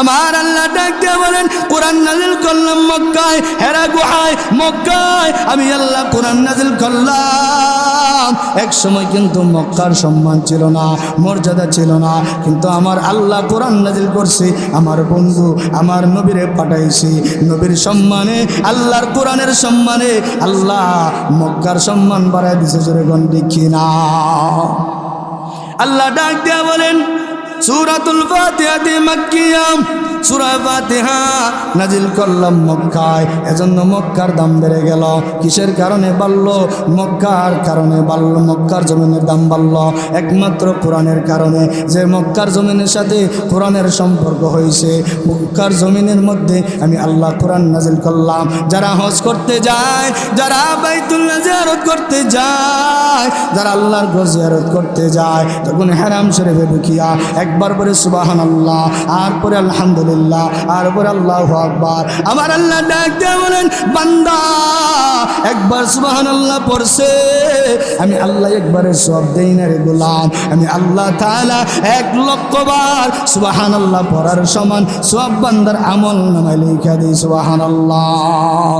আমার আল্লাহ ডাক দিয়ে বলেন কোরআন নাজিল করলাম মক্কায়, হেরা গুহায় মক্কায় আমি আল্লাহ কোরআন নাজিল করলাম। এক সময় কিন্তু মক্কার সম্মান ছিল না, মর্যাদা ছিল না, কিন্তু আমার আল্লাহ কোরআন নাজিল করছে, আমার বন্ধু আমার নবীরে পাঠাইছি, নবীর সম্মানে আল্লাহর কোরআনের সম্মানে আল্লাহ মক্কার সম্মান বাড়ায় দিছে। জোরে গণ দেখি না। আল্লাহ ডাক দিয়া বলেন সূরাতুল ফাতিহা মাক্কিয়া, সূরা ফাতিহা নাজিল করলাম মক্কায়, এজন্য মক্কার দাম বেড়ে গেল। কিসের কারণে বাড়লো? মক্কার কারণে বাড়লো, মক্কার জমিনের দাম বাড়লো একমাত্র কোরআনের কারণে। যে মক্কার জমিনের সাথে কোরআনের সম্পর্ক হয়েছে, মক্কার জমিনের মধ্যে আমি আল্লাহ কোরআন নাজিল করলাম। যারা হজ করতে যায়, যারা বাইতুল্লাহ জিয়ারত করতে যায়, যারা আল্লাহর ঘর জিয়ারত করতে যায়, তখন হারাম শরীফে ঢুকিয়া একবার পরে সুবহানাল্লাহ, আর পরে আলহামদুলিল্লাহ, আর পরে আল্লাহু আকবার, আমার আল্লাহ ডাক দিয়ে বলেন বান্দা একবার সুবহানাল্লাহ পড়ছে, আমি আল্লাহ একবারের সওয়াব দেই না রে গোলাম, আমি আল্লাহ তাআলা 1,00,000 বার সুবহানাল্লাহ পড়ার সমান সওয়াব বান্দার আমল নামায় লিখে দেই। সুবহানাল্লাহ।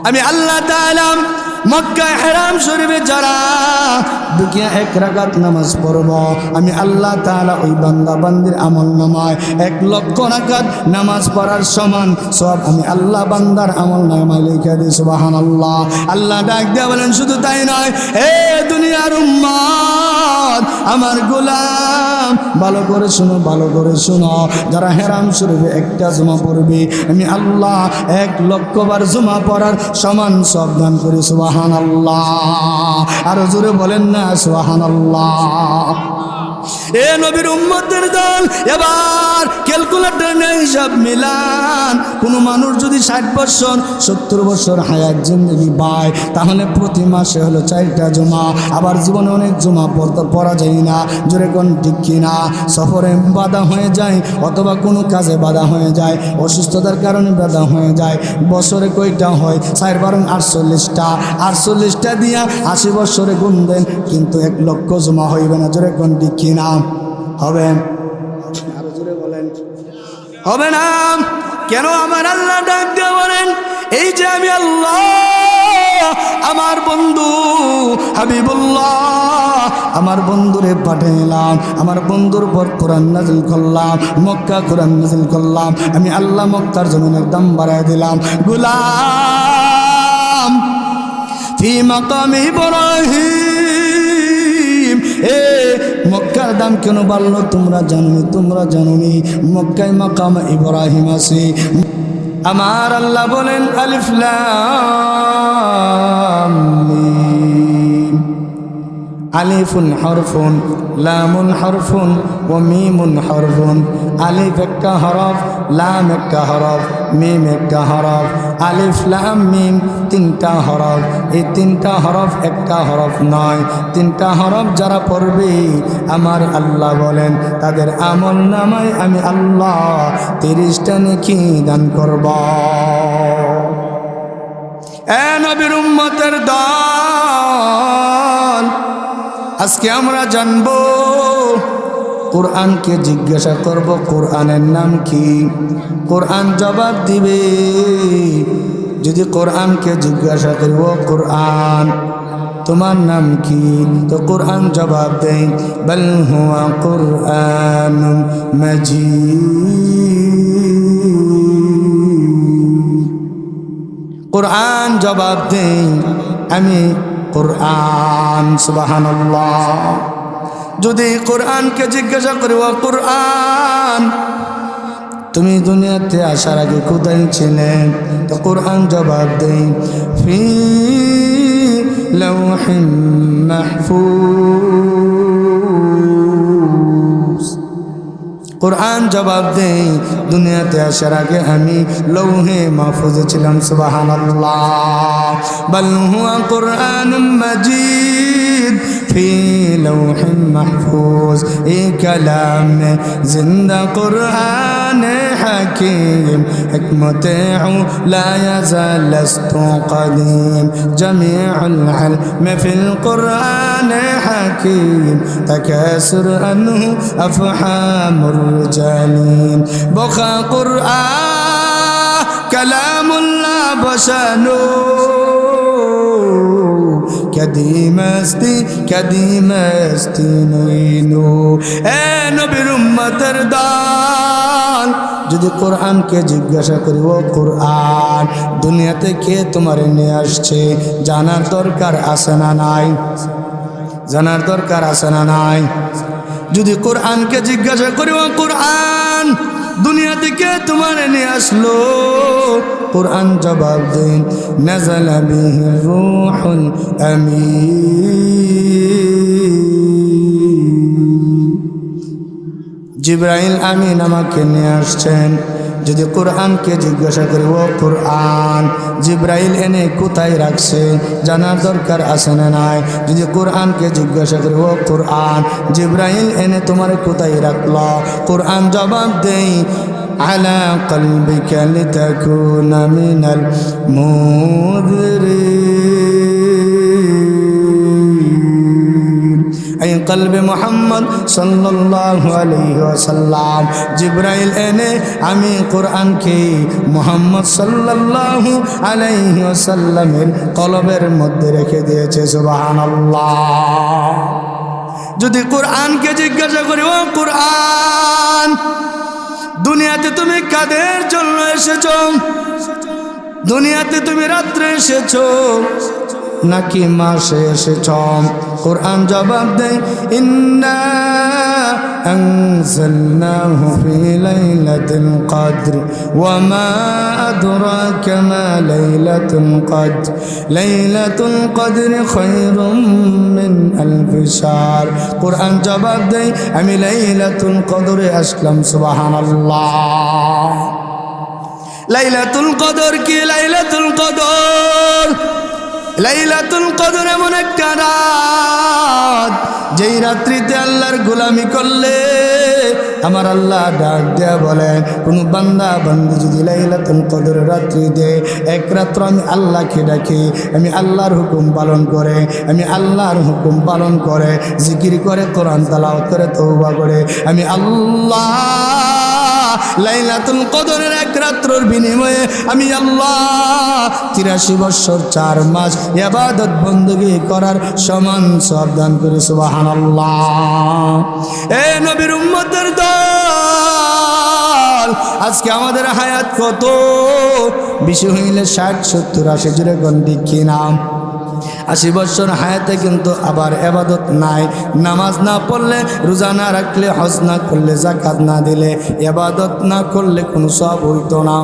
আমি আল্লাহ তাআলা মক্কা হারাম শরীফে যারা ঢুকিয়া 1 রাকাত নামাজ পড়ব, আমি আল্লাহ তাআলা ওই বান্দা বান্দির আমল নামায় 1,00,000 রাকাত নামাজ পড়ার সমান সওয়াব আমি আল্লাহ বান্দার আমল নামায় লিখে দিই। সুবহানাল্লাহ। আল্লাহ ডাক দিয়া বলেন শুধু তাই নয়, হে দুনিয়ার উম্মত আমার গোলাম ভালো করে শুনো, ভালো করে শুনো, যারা হারাম শরীফে একটা জুমা পড়বে আমি আল্লাহ 1,00,000 বার জুমা পড়ার সমান সওয়াব দান করি। সুবহানাল্লাহ। আরো জোরে বলেন না সুবহানাল্লাহ। এ নবীর উম্মতের দল, এবার ক্যালকুলেটর নিয়ে হিসাব মিলান। কোনো মানুষ যদি 60 বছর 70 বছর হায়াত জিন্দেগি পায়, তাহলে প্রতি মাসে হলো 4টা জুমা। আবার জীবনে অনেক জুমা পড়া যায় না, জোরে কোন ঠিক কিনা? সফরে বাধা হয়ে যায়, অথবা কোনো কাজে বাধা হয়ে যায়, অসুস্থতার কারণে বাধা হয়ে যায়। বছরে কয়টা হয়? 4 × 48টা। 48টা দিয়া 80 বছরে গুণ দেন, কিন্তু 1,00,000 জমা হইবে না। জোরে কোন ঠিক কিনা? হবে? আরো জোরে বলেন। হবে না। কেন? আমার আল্লাহ ডাক দিয়ে বলেন এই যে আমি আল্লাহ আমার বন্ধু হাবিবুল্লাহ আমার বন্ধুরে পাঠাইলাম, আমার বন্ধুর পর কোরআন নাজিল করলাম, মক্কা কোরআন নাজিল করলাম, আমি আল্লাহ মক্কার জমিনের দাম বাড়ায় দিলাম। গোলাম ফি মাকাম ইব্রাহিম, এ মক্কার দাম কেন বাড়লো তোমরা জানো? তোমরা জানোনি মক্কায় মাকাম ইব্রাহিম আছে। আমার আল্লাহ বলেন আলিফ লাম মিম, আলিফুন হরফুন, লামুন হরফুন, ও মিমুন হরফুন। আলিফ একটা হরফ, লাম একটা হরফ, মিম একটা হরফ। আলিফ লাম মিম 3টা হরফ। এই 3টা হরফ একটা হরফ নয়, 3টা হরফ যারা পড়বে আমার আল্লাহ বলেন তাদের আমল নামায় আমি আল্লাহ 30টা নেকি দান করব। এ নবীর উম্মতের দল, আজকে আমরা জানবো, কোরআনকে জিজ্ঞাসা করব কোরআনের নাম কি? কোরআন জবাব দিবে। যদি কোরআনকে জিজ্ঞাসা করব কোরআন তোমার নাম কি, তো কোরআন জবাব দেয় বল হুয়া কুরআনুম মাজিদ। কোরআন জবাব দেয় আমি কোরআন। সুবহানাল্লাহ। যদি কোরআনকে জিজ্ঞাসা করি ও কোরআন তুমি দুনিয়াতে আসার আগে কোথায় ছিলেন, তো কোরআন জবাব দেয় ফি লাওহিম মাহফুজ। কোরআন জবাব দেয় দুনিয়াতে আসার আগে আমি লৌহে মাহফুজে ছিলাম। সুবহানাল্লাহ। বল হুয়া কুরআনুম মাজিদ ফি লৌহিম মাহফুজ। এ কালাম জিন্দা কুরআন حكيم حكمة لا يزال لست قديم جميع العلم في القرآن حكيم تكاسر أنه أفحام الرجالين بخا قرآن كلام الله بشانو كديمستي نينو اے نبীর উম্মতের দল যদি কোরআনকে জিজ্ঞাসা করি ও কোরআন দুনিয়াতে কে তোমারে নিয়ে আসছে জানার দরকার আছে না নাই জানার দরকার আছে না নাই যদি কোরআনকে জিজ্ঞাসা করি ও কোরআন দুনিয়া থেকে তোমার নিয়ে আসলো কোরআন জবাব দেন নাযালা বিহি রূহুল আমিন জিবরাইল আমিন আমাকে নিয়ে আসছেন যদি কোরআনকে জিজ্ঞাসা করি ও কোরআন জিবরাইল এনে কোথায় রাখছে জানার দরকার আছে না নাই যদি কোরআনকে জিজ্ঞাসা করি ও কোরআন জিবরাইল এনে তোমার কোথায় রাখলো কোরআন জবাব দেই আলা কলবিকা লিতাকুনা মিনাল মুযরিন এই কলবে মুহাম্মদ সাল্লাল্লাহু আলাইহি ওয়াসাল্লাম জিবরাইল এনে আমি কোরআনকে মুহাম্মদ সাল্লাল্লাহু আলাইহি ওয়াসাল্লামের কলবের মধ্যে রেখে দিয়েছে সুবহানাল্লাহ যদি কোরআনকে জিজ্ঞাসা করি ও কোরআন দুনিয়াতে তুমি কাদের জন্য এসেছো দুনিয়াতে তুমি রাত্রে এসেছো নাকি মাসে এসেছ কোরআন জবাব দেয় ইন্না আনজালনাহু ফি লাইলাতিল কদর ওয়া মা আদরাকা মা লাইলাতুল কদর খায়রুম মিন আলফি শাহর কোরআন জবাব দেয় আমি লাইলাতুল কদরে আসলাম সুবহানাল্লাহ লাইলাতুল কদর কি লাইলাতুল কদর লাইলাতুল কদর এমন একটা রাত যেই রাত্রিতে আল্লাহর গোলামি করলে আমার আল্লাহ ডাক দেয়া বলেন কোন বান্দা বান্দি যদি লাইলাতুল কদর রাত্রিতে এক রাত্র আমি আল্লাহকে ডাকি আমি আল্লাহর হুকুম পালন করে আমি আল্লাহর হুকুম পালন করে জিকির করে কোরআন তেলাওয়াত করে তওবা করে আমি আল্লাহ লাইলাতুল কদরের এক রাত্রের বিনিময়ে আমি আল্লাহ 83 বছর 4 মাস ইবাদত বندگی করার সমান সওয়াব দান করি সুবহানাল্লাহ এ নবীর উম্মতের দল আজকে আমাদের হায়াত কত বেশি হইলে 60 70 80 জুড়ে গন্ডি কি নাম 80 বছর হায়াতে কিন্তু আবার ইবাদত নাই নামাজ না পড়লে রোজা না রাখলে হজ না করলে যাকাত না দিলে ইবাদত না করলে কোনো সওয়াব হইতো না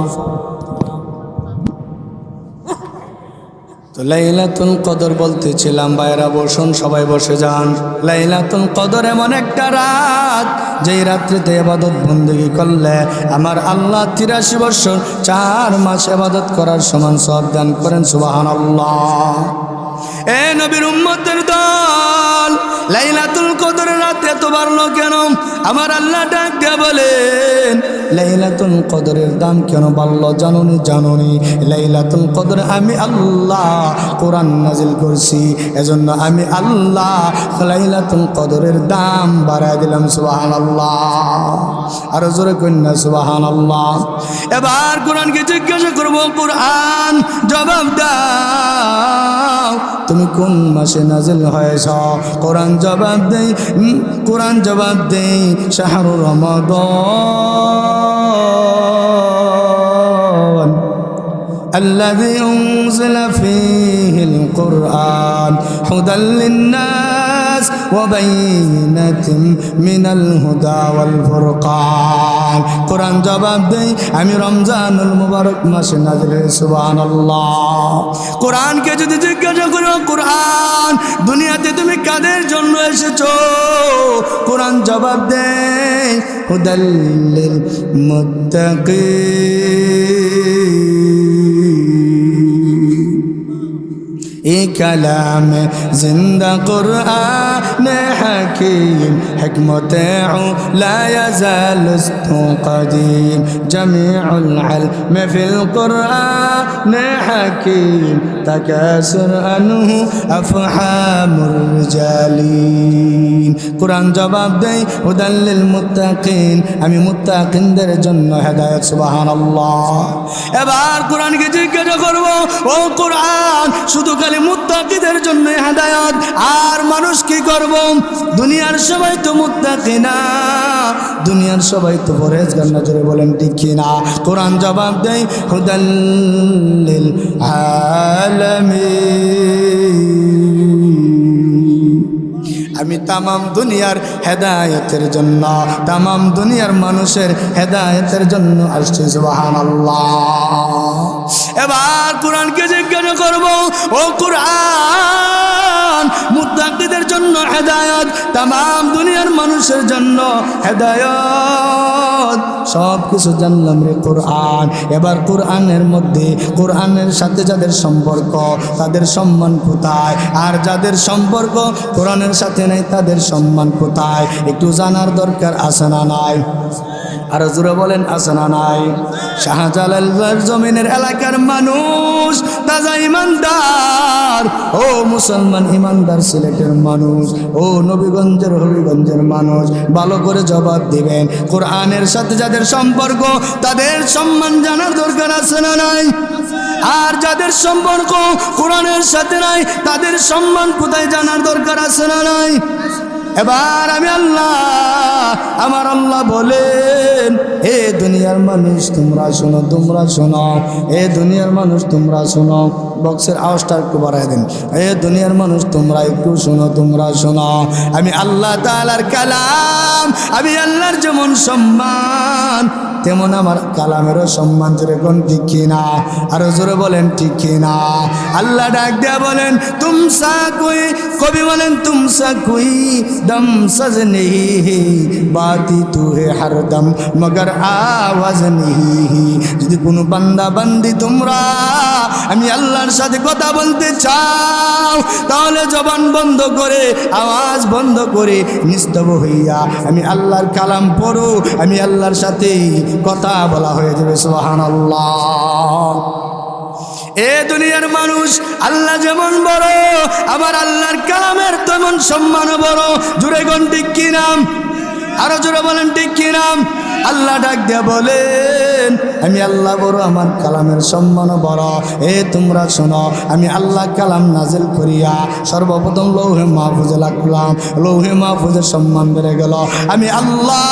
তো লাইলাতুল কদর বলতেছিলাম ভাইরা বসুন সবাই বসে যান লাইলাতুল কদর এমন একটা রাত যেই রাত্রিতে ইবাদত বندگی করলে আমার আল্লাহ 83 বছর 4 মাস ইবাদত করার সমান সওয়াব দান করেন সুবহানাল্লাহ এ নবীর উম্মতের দল লাইলাতুল কদর রাত এত বাড়লো কেন আমার আল্লাহ ডাক দিয়ে বলেন লাইলাতুল কদরের দাম কেন বাড়লো জানুনি লাইলাতুল কদর আমি আল্লাহ কোরআন নাজিল করছি এজন্য আমি আল্লাহ লাইলাতুল কদরের দাম বাড়ায় দিলাম সুবহানাল্লাহ আর জোরে কন্যা সুবহানাল্লাহ এবার কোরআনকে জিজ্ঞাসা করব কোরআন জবাব দাও তুমি কোন মাসে নাজিল হয়েছ কোরআন জবাব দেই শাহরু রমাদান الذي أنزل فيه القرآن هدى للناس وبينات من الهدى والفرقان قرآن জবাব দেই আমি রমজানুল মুবারক মাসে নাজিল সুবহানাল্লাহ কোরআনকে যদি জিজ্ঞাসা করো কোরআন দুনিয়াতে তুমি কাদের জন্য এসেছো কোরআন জবাব দেই হুদাল লিল মুত্তাকিন कलाम जिंदा कुरान حكيم حكمة لا يزال قديم جميع العلم في القرآن حكيم تكاثر عنه أفهام الرجالين قرآن জবাব দেই হুদাল লিল মুত্তাকিন আমি মুত্তাকিনদের জন্য হেদায়েত সুবহানাল্লাহ এবার কোরআনকে জিজ্ঞাসা করব ও কোরআন শুধু খালি মুত্তাকিদের জন্য হেদায়েত আর মানুষ কি করব দুনিয়ার সবাই তো মুত্তাকি না দুনিয়ার সবাই তো পরহেজগার না জোরে বলেন ঠিক কি না কোরআন জবাব দেই হুদাল লিল আলামিন আমি তামাম দুনিয়ার হেদায়েতের জন্য তামাম দুনিয়ার মানুষের হেদায়েতের জন্য আসছি সুবহানাল্লাহ এবার কোরআনকে জিজ্ঞাসা করব ও কোরআন মুত্তাকিদের জন্য হেদায়েত তামাম দুনিয়ার মানুষের জন্য হেদায়েত সব কিছু জানলাম রে কোরআন এবার কোরআনের মধ্যে কোরআনের সাথে যাদের সম্পর্ক তাদের সম্মান কোথায় আর যাদের সম্পর্ক কোরআনের সাথে নাই তাদের সম্মান কোথায় একটু জানার দরকার আছে না নাই আর জোরে বলেন আছে না নাই শাহজালাল জমিনের এলাকার মানুষ তাজা ইমানদার ও মুসলমান ইমানদার সিলেটের মানুষ ও নবীগঞ্জের হবিগঞ্জের মানুষ ভালো করে জবাব দিবেন কোরআনের সাথে যাদের সম্পর্ক তাদের সম্মান জানার দরকার আছে না নাই আর যাদের সম্পর্ক কোরআনের সাথে নাই তাদের সম্মান কোথায় জানার দরকার আছে না নাই এবার আমি আল্লাহ আমার আল্লাহ বলেন এ দুনিয়ার মানুষ তোমরা শোনো এ দুনিয়ার মানুষ তোমরা শোনো বক্সের আওয়াজটা একটু বাড়াই দেন এ দুনিয়ার মানুষ তোমরা একটু তোমরা শোনো আমি আল্লাহ তাআলার কালাম আমি আল্লাহর যেমন সম্মান তেমন আমার কালামেরও সম্মান জোরে কোন ঠিক কিনা আরো জোরে বলেন ঠিক কিনা আল্লাহ ডাক দেয়া বলেন তুমসা কোই কবি বলেন তুমসা কোই দম সজ নেহি বাতি তু হে হরদম মগর আওয়াজ নেহি যদি কোনো বান্দা বান্দি তোমরা আমি আল্লাহর সাথে কথা বলতে চাও তাহলে জবান বন্ধ করে আওয়াজ বন্ধ করে নিস্তব্ধ হইয়া আমি আল্লাহর কালাম পড়ো আমি আল্লাহর সাথে কথা বলা হয়ে যাবে সুবহানাল্লাহ এ দুনিয়ার মানুষ আল্লাহ যেমন বড় আবার আল্লাহর কালামের তেমন সম্মান বড় জোরে কোন ঠিক কি নাম আরো জোরে বলেন ঠিক কি নাম আল্লাহ ডাক দিয়া বলেন আমি আল্লাহ বড় আমার কালামের সম্মান বড় এ তোমরা শোনো আমি আল্লাহ কালাম নাজিল করিয়া সর্বপ্রথম লৌহে মাহফুজে রাখলাম লৌহে মাহফুজের সম্মান বেড়ে গেল আমি আল্লাহ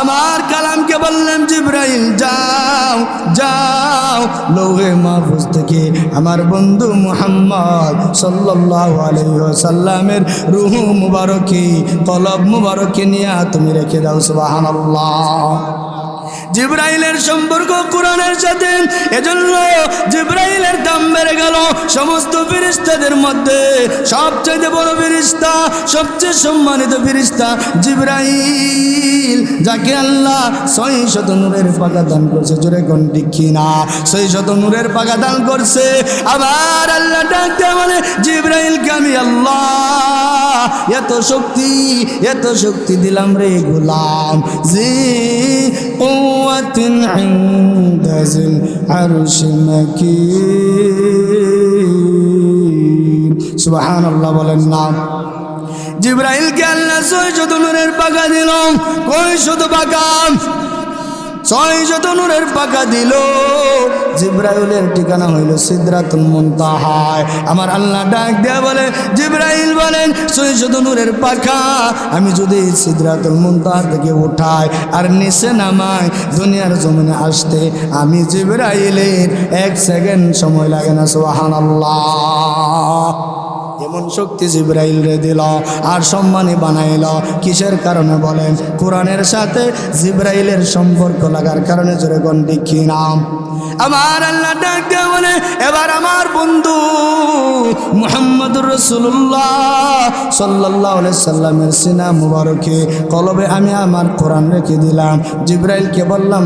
আমার কালামকে বললাম জিবরাইল যাও যাও লৌহে মাহফুজ থেকে আমার বন্ধু মুহাম্মদ সাল্লাল্লাহু আলাইহি ওয়াসাল্লামের রূহ মুবারকি কলব মুবারকি নিয়ে তুমি রেখে দাও সুবহানাল্লাহ জিবরাইলের সম্পর্ক কোরআনের সাথে এজন্য জিবরাইলের দাম বেড়ে গেল সমস্ত ফেরেশতাদের মধ্যে সবচেয়ে বড় ফেরেশতা সবচেয়ে সম্মানিত ফেরেশতা জিবরাইল যাকে আল্লাহ 600 নূরের পাকা দান করছে জোরে কোন ঠিক কিনা 600 নূরের পাকা দান করছে আবার আল্লাহ ডাকতে বলে জিবরাইলকে আমি আল্লাহ এত শক্তি দিলাম রে গোলাম জি قوة عند ذي العرش مكين سبحان الله বলেন না জিবরাইলকে আল্লাহ 600 নূরের পাকা দিল কই শুধু পাকা 600 নূরের পাকা দিল জিবরাইলের ঠিকানা হইল সিদরাতুল মুনতাহা আমার আল্লাহ ডাক দেয়া বলে জিবরাইল বলেন 600 নূরের পাকা আমি যদি সিদরাতুল মুনতাহা থেকে উঠাই আর নিচে নামাই দুনিয়ার জমিনে আসতে আমি জিবরাইলের 1 সেকেন্ড সময় লাগে না সুবহানাল্লাহ এমন শক্তি জিবরাইল রে দিল আর সম্মানী বানাইল কিসের কারণে বলেন কোরআনের সাথে জিবরাইলের সম্পর্ক লাগার কারণে জোরে কোন ঠিক কি নাম আমার আল্লাহ ডাক দিয়ে বলে এবার আমার বন্ধু মুহাম্মদুর রাসূলুল্লাহ সাল্লাল্লাহু আলাইহি সাল্লামের সিনা মুবারকে কলবে আমি আমার কোরআন রেখে দিলাম জিবরাইলকে বললাম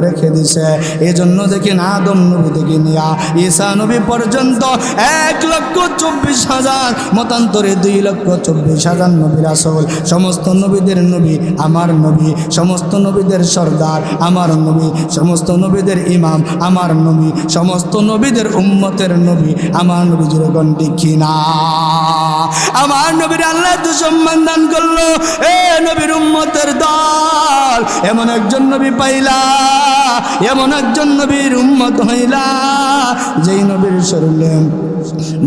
রেখে দিছে এজন্য দেখেন আদম নবী থেকে নিয়া ঈসা নবী পর্যন্ত 1,24,000 হাজার, মতান্তরে 2,24,000 নবী রাসূল। সমস্ত নবীদের নবী আমার নবী, সমস্ত নবীদের সর্দার আমার নবী, সমস্ত নবীদের ইমাম আমার নবী, সমস্ত নবীদের উম্মতের নবী আমার নবী। যেরকম ঠিক না, আমার নবীর আল্লাহ তো সম্মান দান করলো। এ নবীর উম্মতের দল, এমন একজন নবী পাইলা, এমন একজন নবীর উম্মত হইলা যেই নবীর শরীরে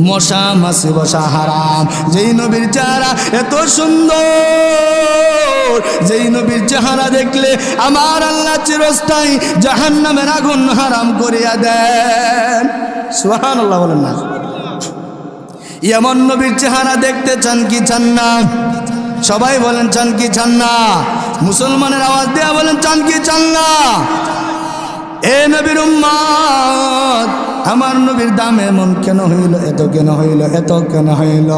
মশা মাছি বসা হারাম, যেই নবীর চেহারা এত সুন্দর, যেই নবীর চেহারা দেখলে আমার আল্লাহ চিরস্থায়ী জাহান্নামের আগুন হারাম করিয়া দেন। সুবহানাল্লাহ বলেন না? এমন নবীর চেহারা দেখতে চান কি চান না? সবাই বলেন চান কি চান না? মুসলমানের আওয়াজ দেয়া বলেন চান কি চান না? এ নবীর উম্মত, আমার নবীর দাম এমন কেন হইল, এত কেন হইল, এত কেন হইল?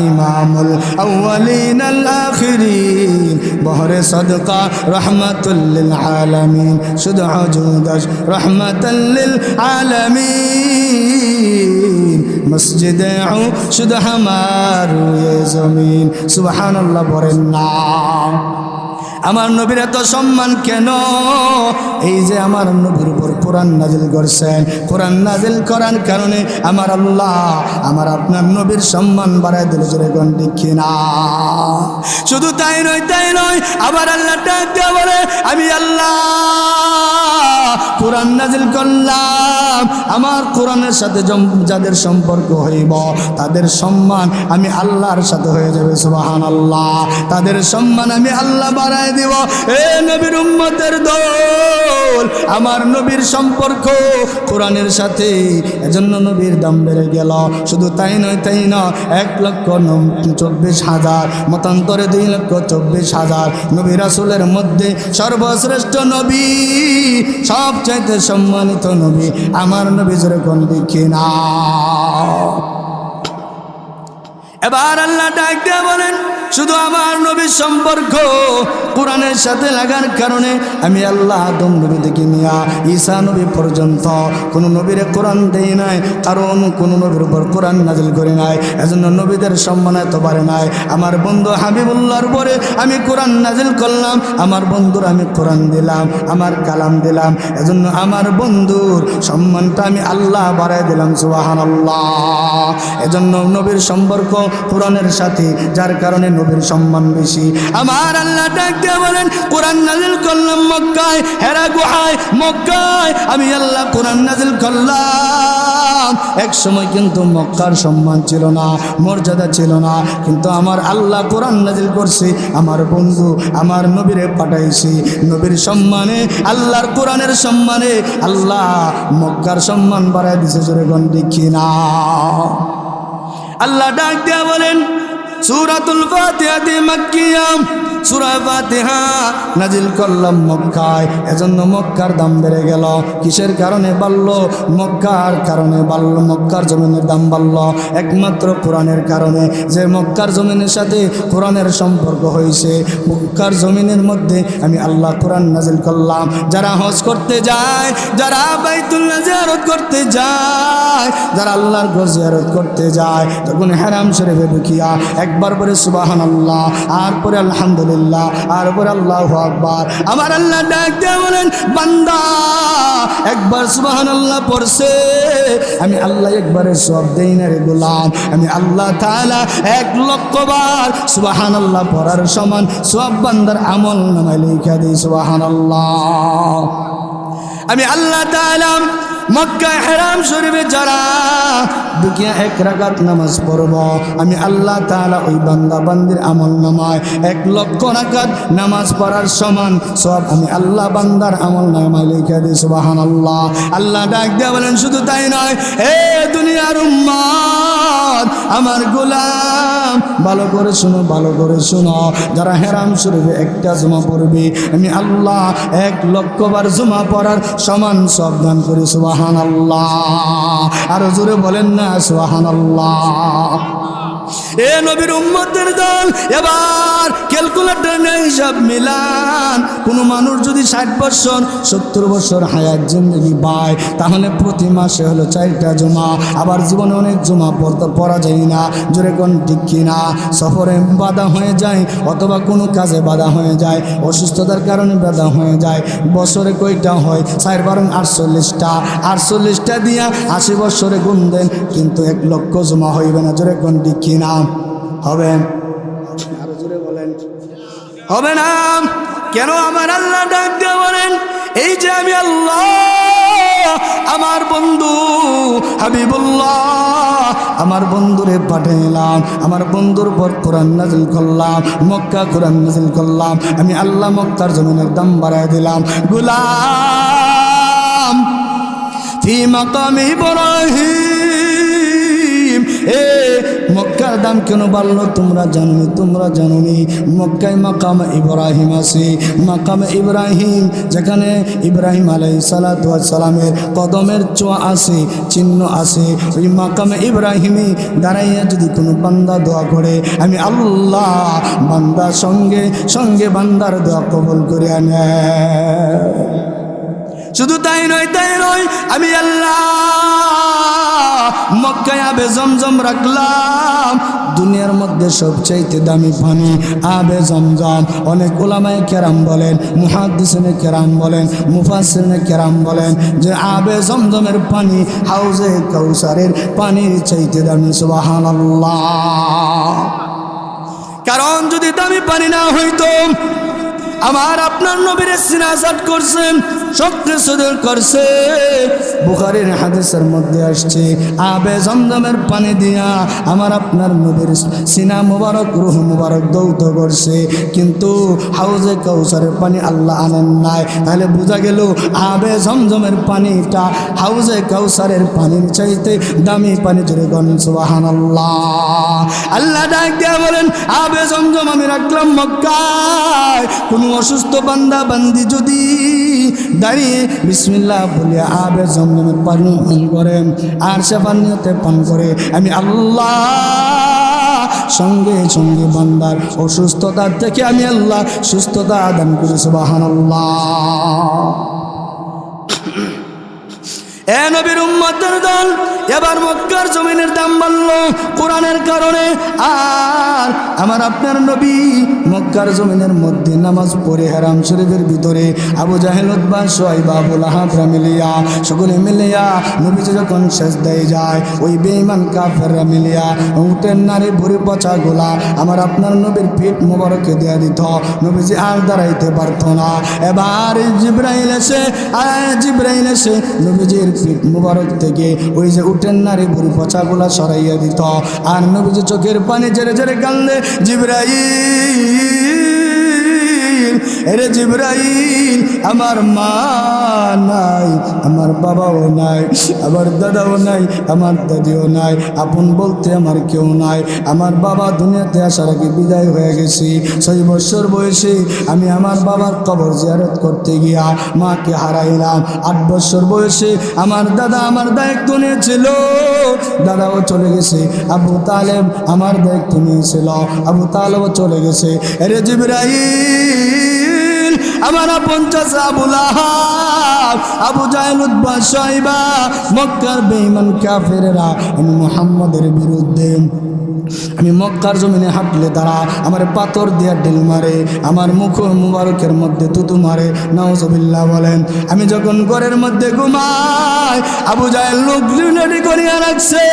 ইমামুল আউয়ালিন আল আখিরিন, বহরে সদকা রহমাতুল লিল আলামিন, শুধু আজুদাস রহমাতুল লিল আলামিন, মসজিদে শুধু হামার এ জমিন। সুবহানাল্লাহ বলেন না? আমার নবীর এত সম্মান কেন? এই যে আমার নবীর উপর কোরআন নাজিল করছেন, কোরআন নাজিল করার কারণে আমার আল্লাহ আমার আপনার নবীর সম্মান বাড়ায় দিল। জোরে কোন ঠিক না? শুধু তাই নয়, তাই নয়, আবার আল্লাহ ডাক দিয়ে বলে আমি আল্লাহ কোরআন নাজিল করলাম, আমার কোরআনের সাথে যাদের সম্পর্ক হইব তাদের সম্মান আমি আল্লাহর সাথে হয়ে যাবে। সুবহানাল্লাহ, তাদের সম্মান আমি আল্লাহ বাড়ায় দিব। এ নবীর উম্মতের দল, আমার নবীর সম্পর্ক কোরআনের সাথে, এজন্য নবীর দাম বেড়ে গেল। শুধু তাই নয়, তাই নয়, 1,24,000, মতান্তরে 2,24,000 নবী রাসূলের মধ্যে সর্বশ্রেষ্ঠ নবী, সবচাইতে সম্মানিত নবী আমার নবী। যেরকম দেখি না? এবার আল্লাহ ডাক দিয়ে বলেন শুধু আমার নবীর সম্পর্ক কোরআনের সাথে লাগার কারণে আমি আল্লাহ আদম নবী থেকে নিয়া ঈসা নবী পর্যন্ত কোনো নবীরে কোরআন দেই নাই, কারণ কোনো নবীর উপর কোরআন নাজিল করি নাই। এজন্য নবীদের সম্মান এত বাড়ে নাই। আমার বন্ধু হাবিবুল্লাহর পরে আমি কোরআন নাজিল করলাম, আমার বন্ধুর আমি কোরআন দিলাম, আমার কালাম দিলাম, এজন্য আমার বন্ধুর সম্মানটা আমি আল্লাহ বাড়াই দিলাম। সুবহানাল্লাহ। এজন্য নবীর সম্পর্ক কোরআনের সাথে, যার কারণে নবীর সম্মান বেশি। আমার আল্লাহ ডাক দিয়ে বলেন কোরআন নাজিল করলাম মক্কায়, হেরা গুহায়, মক্কায় আমি আল্লাহ কোরআন নাজিল করলাম। এক সময় কিন্তু মক্কার সম্মান ছিল না, মর্যাদা ছিল না, কিন্তু আমার আল্লাহ কোরআন নাজিল করছে, আমার বন্ধু আমার নবীরে পাঠাইছি। নবীর সম্মানে, আল্লাহর কোরআনের সম্মানে আল্লাহ মক্কার সম্মান বাড়ায় দিছে। জোরে কোন দেখি না? আল্লাহ ডাক দিয়া বলেন সূরাতুল ফাতিহা মাক্কিয়া, সূরা ফাতিহা নাজিল করলাম মক্কায়, এজন্য মক্কার দাম বেড়ে গেল। কিসের কারণে বাড়লো? মক্কার কারণে বাড়লো, মক্কার জমিনের দাম বাড়লো একমাত্র কোরআনের কারণে। যে মক্কার জমিনের সাথে কোরআনের সম্পর্ক হয়েছে, মক্কার জমিনের মধ্যে আমি আল্লাহ কোরআন নাজিল করলাম। যারা হজ করতে যায়, যারা বাইতুল্লাহ জিয়ারত করতে যায়, যারা আল্লাহর ঘর জিয়ারত করতে যায়, তখন হারাম শরীফে ঢুকিয়া একবার পরে সুবহানাল্লাহ, আর পরে আলহামদুলিল্লাহ, আর পরে আল্লাহু আকবার, আমার আল্লাহ ডাক দিয়ে বলেন বান্দা একবার সুবহানাল্লাহ পড়ছে, আমি আল্লাহ একবারের সওয়াব দেই না রে গোলাম। আমি আল্লাহ তাআলা 1,00,000 বার সুবহানাল্লাহ পড়ার সমান সওয়াব বান্দার আমল নামায় লিখে দেই। সুবহানাল্লাহ। আমি আল্লাহ তাআলা মক্কা হারাম শরীফে যারা দুকিয়া 1 রাকাত নামাজ পড়ব, আমি আল্লাহ তাআলা ওই বান্দা বান্দির আমল নামায় 1,00,000 রাকাত নামাজ পড়ার সমান সওয়াব আমি আল্লাহ বান্দার আমল নামায় লিখে দিই। সুবহানাল্লাহ। আল্লাহ ডাক দিয়ে বলেন শুধু তাই নয়, হে দুনিয়ার উম্মত, আমার গোলাম ভালো করে শুনো, ভালো করে শুনো, যারা হারাম শরীফে একটা জুমা পড়বে আমি আল্লাহ 1,00,000 বার জুমা পড়ার সমান সওয়াব দান করি। সুবহানাল্লাহ। আরো জোরে বলেন না সুবহানাল্লাহ। এ নবীর উম্মতের দল, এবার ক্যালকুলেটর নিয়ে হিসাব মিলান। কোনো মানুষ যদি 60 বছর 70 বছর হায়াত জিন্দেগি পায়, তাহলে প্রতি মাসে হলো 4টা জুমা। আবার জীবনে অনেক জুমা পড়া যায় না, জোরে কোন ঠিক কিনা? সফরে বাধা হয়ে যায়, অথবা কোনো কাজে বাধা হয়ে যায়, অসুস্থতার কারণে বাধা হয়ে যায়। বছরে কয়টা হয়? 4 বারং 48টা। 48টা দিয়া 80 বছরে গুণ দেন, কিন্তু 1 লক্ষ জমা হইবে না, জোরে কোন ঠিক কিনা? হবে? আরো জোরে বলেন, হবে না? কেন? আমার আল্লাহ ডাক দিয়ে বলেন, এই যে আমি আল্লাহ আমার বন্ধু হাবিবুল্লাহ আমার বন্ধুরে পাঠাইলাম, আমার বন্ধুর পর কোরআন নাজিল করলাম, মক্কা কোরআন নাজিল করলাম, আমি আল্লাহ মক্কার জমিনের দাম বাড়ায় দিলাম। গুলাম ফি মাকাম ইব্রাহিম, এ মক্কার দাম কেন বাড়লো তোমরা জানোনি? তোমরা জানোনি মক্কায় মাকাম ইব্রাহিম আছে। মাকাম ইব্রাহিম, যেখানে ইব্রাহিম আলাইহিস সালাতু ওয়াস সালামের কদমের ছোঁয়া আছে, চিহ্ন আছে। ওই মাকাম ইব্রাহিমে দাঁড়াইয়া যদি কোনো বান্দা দোয়া করে, আমি আল্লাহ বান্দার সঙ্গে সঙ্গে বান্দার দোয়া কবুল করে আনে। শুধু তাই নয়, আমি আল্লাহ মক্কায় আবে জমজম রাখলাম। দুনিয়ার মধ্যে সবচাইতে দামি পানি আবে জমজম। অনেক উলামায়ে কেরাম বলেন, মুহাদ্দিসিনে কেরাম বলেন, মুফাসসিরিনে কেরাম বলেন যে আবে জমজমের পানি হাউজে কাউসারের পানির চাইতে দামি। সুবহানাল্লাহ। কারণ যদি দামি পানি না হইতো, আমার আপনার নবীর সিনাজাত করছেন, শক্তি সুদূর করছে। বুখারীর হাদিসের মধ্যে আসছে, আবে জমজমের পানি দিয়া আমার আপনার নবীর সিনা মুবারক, রূহ মুবারক দৌত করছে, কিন্তু হাউজে কাউসারের পানি আল্লাহ আনেন নাই। তাহলে বোঝা গেল আবে জমজমের পানিটা হাউজে কাউসারের পানির চাইতে দামি পানি। জোরে বলেন সুবহানাল্লাহ। আল্লাহ ডাক দিয়া বলেন, আবে জমজম আমি রাখলাম মক্কায়। কোনো অসুস্থ বান্দা বান্দি যদি দাঁড়িয়ে বিসমিল্লাহ বলিয়া আবে জমজমের পানি পান করেন, আর সে পানিতে পান করে, আমি আল্লাহ সঙ্গে সঙ্গে বান্দার অসুস্থতার থেকে আমি আল্লাহ সুস্থতা দান করি। সুবহানাল্লাহ। এ নবীর উম্মতের দল, এবার মক্কার জমিনের দাম বাড়লো কোরআনের কারণে। আর আমার আপনার নবী মক্কার জমিনের মধ্যে নামাজ পড়ে হারাম শরীফের ভিতরে আবু জাহেল, উতবা, শুয়াইবা, আবু লাহাবরা মিলিয়া, সকলে মিলিয়া নবীজি যখন সেজদায় যায়, ওই বেঈমান কাফেররা মিলিয়া উটের নারী ভুঁড়ি পচা গোলা আমার আপনার নবীর পিঠ মোবারকে দেয়া দিত। নবীজি আর দাঁড়াইতে পারত না। এবার জিবরাইল এসে নবীজির পিঠ মুবারক থেকে ওই যে উটের নারী ভুঁড়ি পচা গোলা সরাইয়া দিত। আর নবীজি চোখের পানি ঝেড়ে ঝেড়ে কান্দে, জিবরাইল, এরে জিবরাইল, আমার মা নাই, আমার বাবাও নাই, আমার দাদাও নাই, আমার দাদিও নাই, আপন বলতে আমার কেউ নাই। আমার বাবা দুনিয়াতে আসার আগে বিদায় হয়ে গেছি। 6 বছর বয়সে আমি আমার বাবার কবর জিয়ারত করতে গিয়া মাকে হারাইলাম। 8 বছর বয়সে আমার দাদা আমার দায়িত্ব নিয়েছিল, দাদাও চলে গেছে। আবু তালেব আমার দায়িত্ব নিয়েছিল, আবু তালেবও চলে গেছে। এরে জিবরাইল, আমার আপন চাচা আবু লাহাব, আবু জাহেল, উতবা, শুয়াইবা, মক্কার বেঈমান কাফেররা আমি মুহাম্মদের বিরুদ্ধে, আমি মক্কার জমিনে হাঁটলে তারা আমার পাথর দিয়া ঢিল মারে, আমার মুখ মুবারকের মধ্যে তুতু মারে। নাউজুবিল্লাহ বলেন। আমি যখন ঘরের মধ্যে ঘুমাই, আবু জাহেল লোক রেডি করিয়া রাখছে,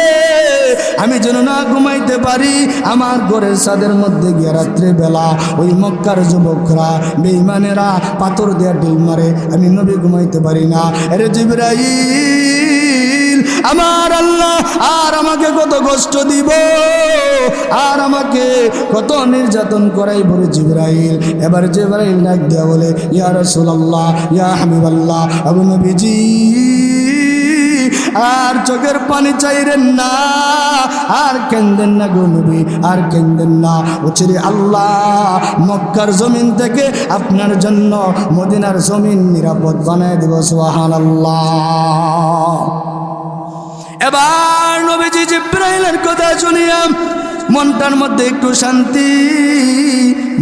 আমি যেন না ঘুমাইতে পারি। আমার ঘরের ছাদের মধ্যে গিয়ে রাত্রে বেলা ওই মক্কার যুবকরা বেঈমানেরা পাথর দিয়া ঢিল মারে, আমি নবী ঘুমাইতে পারি না। আরে জিবরাইল, আমার আল্লাহ আর আমাকে কত কষ্ট দিব, আর আমাকে কত নির্যাতন করাই বলে জিবরাইল। এবার জিবরাইল ডাক দেয়া বলে, ইয়া রাসূলুল্লাহ, ইয়া হাবিবাল্লাহ, আবু নবীজি আর চোখের পানি চাইরেন না, আর কেন্দেন না গো নবী, আর কেন্দেন না। উচিরে আল্লাহ মক্কার জমিন থেকে আপনার জন্য মদিনার জমিন নিরাপদ বানায় দেব। সুবহানাল্লাহ। এবার নবীজি জিবরাইলের কথা শুনিয়া মনটার মধ্যে একটু শান্তি,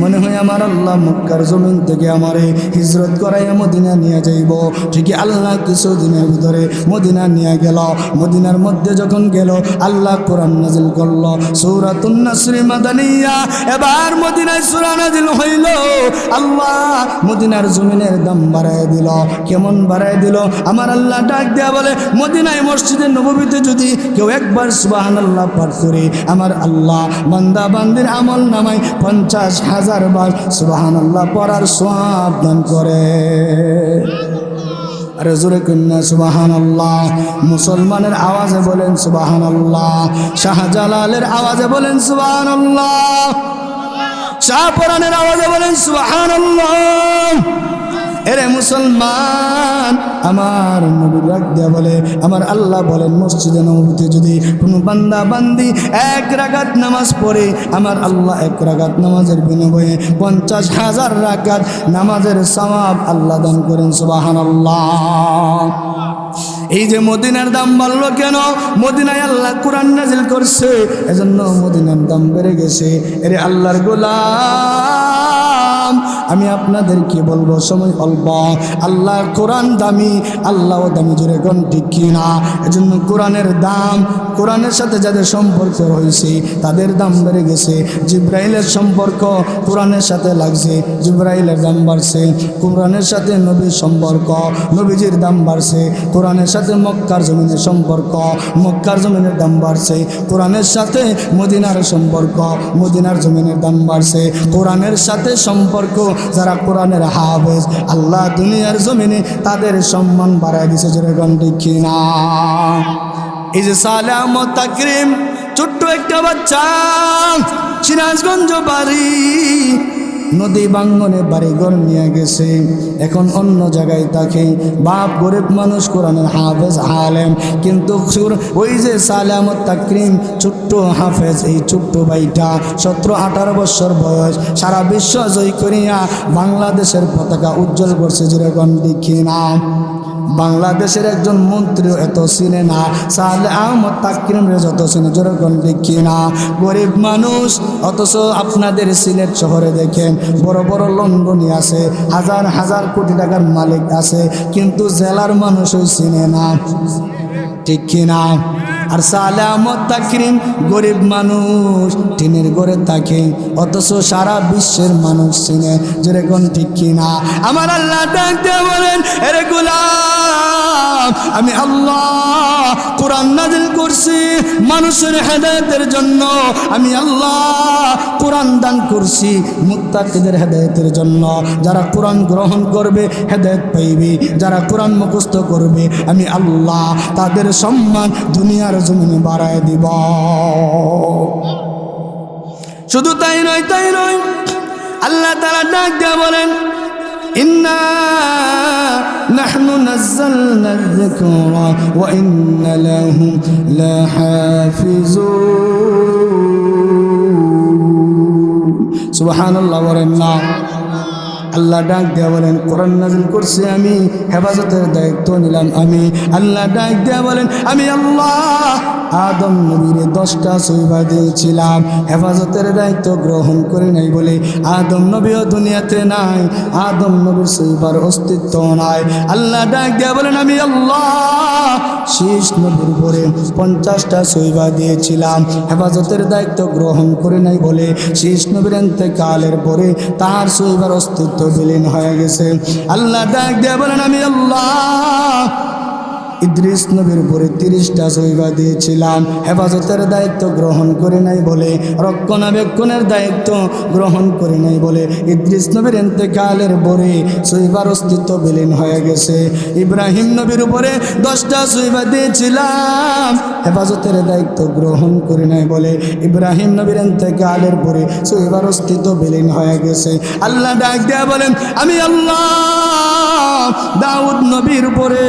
মনে হয় আমার আল্লাহ মক্কার জমিন থেকে আমারে হিজরত করাইয়া মদিনা নিয়ে যাইব। ঠিকই আল্লাহ কিছুদিনের ভিতরে মদিনা নিয়ে গেল। মদিনার মধ্যে যখন গেল আল্লাহ কোরআন নাজিল করল সূরাতুন নাসর মাদানিয়া। এবার মদিনায় সূরা নাজিল হইল। আল্লাহ মদিনার জমিনের দাম বাড়ায় দিল। কেমন বাড়ায় দিল? আমার আল্লাহ ডাক দেয়া বলে, মদিনায় মসজিদে নববীতে যদি কেউ একবার সুবহানাল্লাহ পাঠ করে আমার আল্লাহ বান্দা বান্দির আমল নামায় 50,000 বার সুবহানাল্লাহ পড়ার সওয়াব দান করে। আরে জোরে কন্যা সুবহানাল্লাহ। মুসলমানের আওয়াজে বলেন সুবহানাল্লাহ, শাহজালালের আওয়াজে বলেন সুবহানাল্লাহ, শাহপরানের আওয়াজে বলেন সুবহানাল্লাহ। এরে মুসলমান, আমার নবী ডাক দিয়া বলে, আমার আল্লাহ বলেন মসজিদে নববীতে যদি কোনো বান্দা বান্দি 1 রাকাত নামাজ পড়ে আমার আল্লাহ 1 রাকাত নামাজের বিনিময়ে 50,000 রাকাত নামাজের সওয়াব আল্লাহ দান করেন। সুবহানাল্লাহ। এই যে মদিনার দাম বাড়লো কেন? মদিনায় আল্লাহ কোরআন নাজিল করছে, এজন্য মদিনার দাম বেড়ে গেছে। এরে আল্লাহর গোলাম, আমি আপনাদেরকে বলবো সময় অল্প, আল্লাহ কোরআন দামি, আল্লাহও দামি, জোরে কোন ঠিক কিনা? এজন্য কোরআনের দাম, কোরআনের সাথে যাদের সম্পর্ক রয়েছে তাদের দাম বেড়ে গেছে। জিব্রাইলের সম্পর্ক কোরআনের সাথে লাগছে, জিব্রাইলের দাম বাড়ছে। কোরআনের সাথে নবীর সম্পর্ক, নবীজির দাম বাড়ছে। কোরআনের সাথে মক্কার জমিনের সম্পর্ক, মক্কার জমিনের দাম বাড়ছে। কোরআনের সাথে মদিনার সম্পর্ক, মদিনার জমিনের দাম বাড়ছে। কোরআনের সাথে সম্পর্ক যারা কোরআনের হাফেজ, আল্লাহ দুনিয়ার জমিনে তাদের সম্মান বাড়ায় দিছে। যেরকম দেখি না, এই যে সালেহ আহমদ তাকরিম, ছোট্ট একটা বাচ্চা, সিরাজগঞ্জ বাড়ি, নদী বাঙ্গনে বাড়িঘর নিয়ে গেছে, এখন অন্য জায়গায় থাকে। বাপ গরিব মানুষ, কোরআনের হাফেজ আলেম, কিন্তু ওই যে সালেহ আহমদ তাকরিম ছোট্ট হাফেজ, এই ছোট্ট ভাইটা 17-18 বছর বয়স, সারা বিশ্ব জয় করিয়া বাংলাদেশের পতাকা উজ্জ্বল করছে। যেরকম দেখি না, বাংলাদেশের একজন মন্ত্রী এত চিনে না সালেহ আহমদ তাকরিমের যত চিনে। যেরকম দেখি না, গরিব মানুষ, অথচ আপনাদের সিলেট শহরে দেখেন বড় বড় লন্ডনী আছে, হাজার হাজার কোটি টাকার মালিক আছে, কিন্তু জেলার মানুষও চিনে না, ঠিক কিনা? আর সালেহ আহমদ তাকরিম গরিব মানুষ, টিনের ঘরে থাকে, অথচ সারা বিশ্বের মানুষ চিনে। যেরকম ঠিক কিনা? আমার আল্লাহ ডাক দিয়ে বলেন, এরে গোলাম, আমি আল্লাহ কোরআন নাজিল করছি মানুষের হেদায়েতের জন্য। আমি আল্লাহ কোরআন দান করছি মুত্তাকিদের হেদায়েতের জন্য। যারা কোরআন গ্রহণ করবে হেদায়েত পাইবে, যারা কোরআন মুখস্থ করবে আমি আল্লাহ তাদের সম্মান দুনিয়ার জমিনে বাড়ায় দিব। শুধু তাই নয়, তাই নয়, আল্লাহ তাআলা ডাক দিয়ে বলেন, ইন্না নাহনু নাযালনা যিকরা ওয়া ইন্না লাহু লাহাফিজুন। সুবহানাল্লাহ বলেন না? আল্লাহ ডাক দিয়া বলেন, কোরআন নাজিল করছি আমি, হেফাজতের দায়িত্ব নিলাম আমি। আল্লাহ ডাক দিয়া বলেন, আমি আল্লাহ আদম নবীর 10টা সহিফা দিয়েছিলাম, হেফাজতের দায়িত্ব গ্রহণ করে নাই বলে আদম নবীও দুনিয়াতে নাই, আদম নবীর সহিফার অস্তিত্ব নাই। আল্লাহ ডাক দিয়া বলেন, আমি আল্লাহ শীষ নবীর উপরে 50টা সহিফা দিয়েছিলাম, হেফাজতের দায়িত্ব গ্রহণ করে নাই বলে শীষ নবীর ইন্তেকালের পরে তার সহিফার অস্তিত্ব বিলীন হয়ে গেছে। আল্লাহ ডাক দিয়া বলেন, আমি আল্লাহ ইদ্রিস নবীর উপরে 30টা সহিফা দিয়েছিলাম, হেফাজতের দায়িত্ব গ্রহণ করে নাই বলে, রক্ষণাবেক্ষণের দায়িত্ব গ্রহণ করে নাই বলে ইদ্রিস নবীর ইন্তেকালের পরে সহিফার অস্তিত্ব বিলীন হয়ে গেছে। ইব্রাহিম নবীর উপরে 10টা সহিফা দিয়েছিলাম, হেফাজতের দায়িত্ব গ্রহণ করে নাই বলে ইব্রাহিম নবীর ইন্তেকালের পরে সহিফার অস্তিত্ব বিলীন হয়ে গেছে। আল্লাহ ডাক দেয়া বলেন, আমি আল্লাহ দাউদ নবীর উপরে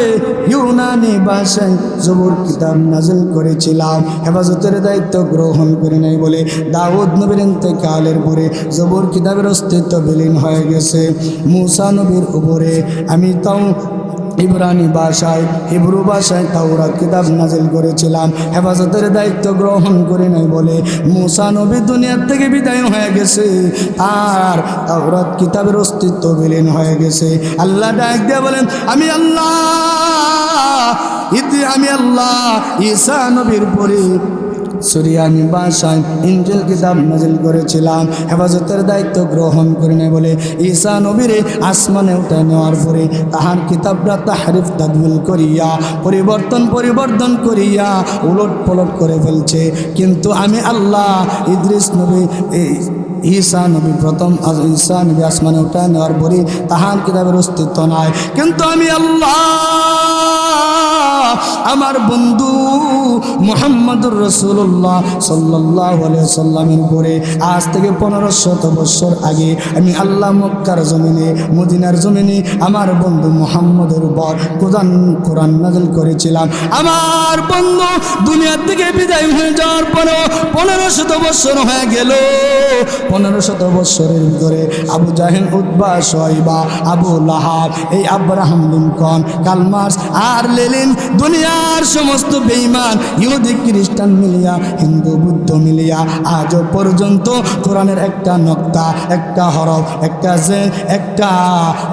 ইউনানি ভাষায় জবুর কিতাব নাজিল করেছিলাম, হেফাজতের দায়িত্ব গ্রহণ করে নাই বলে দাউদ নবীর ইন্তেকালের পরে জবুর কিতাবের অস্তিত্ব বিলীন হয়ে গেছে। মূসা নবীর উপরে আমি তাও ইব্রানি ভাষায় হিব্রু ভাষায় তাওরাত কিতাব নাজিল করেছিলাম, হেফাজতের দায়িত্ব গ্রহণ করে নাই বলে মুসা নবী দুনিয়ার থেকে বিদায় হয়ে গেছে, আর তাওরাত কিতাবের অস্তিত্ব বিলীন হয়ে গেছে। আল্লাহ ডাক দিয়ে বলেন আমি আল্লাহ ঈসা নবীর পরে সুরিয়ানি ভাষায় ইনজিল কিতাব নাজিল করেছিলাম, হেফাজতের দায়িত্ব গ্রহণ করে নেয় বলে ঈসা নবীরে আসমানে উঠে নেওয়ার পরে তাহার কিতাবরা তাহরিফ তাদবিল করিয়া পরিবর্তন করিয়া উলট পলট করে ফেলছে। কিন্তু আমি আল্লাহ ইদ্রিস নবী ঈসা নবী প্রথম ঈসা নবী আসমানে উঠে নেওয়ার পরে তাহার কিতাবের অস্তিত্ব নাই, কিন্তু আমি আল্লাহ আমার বন্ধু মুহাম্মদুর রাসূলুল্লাহ সাল্লাল্লাহু আলাইহি সাল্লামের উপরে আজ থেকে 1500 বছর আগে আমি আল্লাহ মক্কার জমিনে মদিনার জমিনে আমার বন্ধু মুহাম্মদের উপর কোরআন নাযিল করেছিলাম। আমার বন্ধু দুনিয়া থেকে বিদায় হয়ে যাওয়ার পরেও 1500 বছর হয়ে গেল। 1500 বছরের ভিতরে আবু জাহেল, উতবা, শয়বা, আবু লাহাব, এই আব্রাহাম লিঙ্কন, কার্ল মার্কস আর লেনিন, দুনিয়ার সমস্ত বেঈমান ইহুদি খ্রিস্টান মিলিয়া হিন্দু বৌদ্ধ মিলিয়া আজও পর্যন্ত কোরআনের একটা নক্তা, একটা হরফ, একটা জের, একটা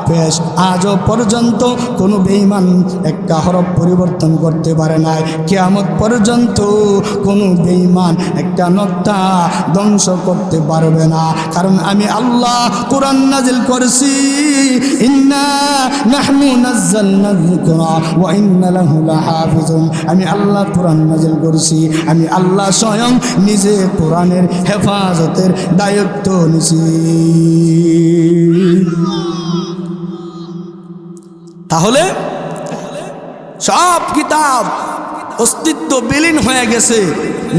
পেশ আজও পর্যন্ত কোনো বেঈমান একটা হরফ পরিবর্তন করতে পারে নাই। কিয়ামত পর্যন্ত কোনো বেঈমান একটা নক্তা ধ্বংস করতে পারবে না, কারণ আমি আল্লাহ কোরআন নাজিল করেছি। ইন্না নাহনু নাযালনা যিকরা ওয়া ইন্না লাহু লাহাফিজুন। আমি আল্লাহ কোরআন নাজিল করেছি, আমি আল্লাহ স্বয়ং নিজে কোরআনের হেফাজতের দায়িত্ব নিছি। তাহলে সব কিতাব অস্তিত্ব বিলীন হয়ে গেছে,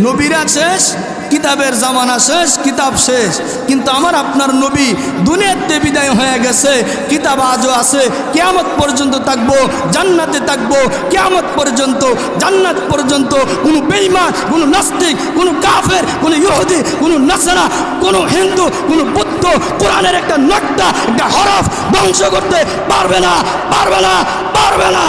নবীরা শেষ, কিতাবের জামানা শেষ, কিতাব শেষ, কিন্তু আমার আপনার নবী দুনিয়াতে বিদায় হয়ে গেছে, কিতাব আজও আছে, কিয়ামত পর্যন্ত থাকবো, জান্নাতে থাকবো, কিয়ামত পর্যন্ত, জান্নাত পর্যন্ত কোনো বেঈমান, কোনো নাস্তিক, কোনো কাফের, কোনো ইহুদি, কোনো নাসারা, কোনো হিন্দু, কোনো বৌদ্ধ কোরআনের একটা নকশা, একটা হরফ ধ্বংস করতে পারবে না, পারবে না, পারবে না।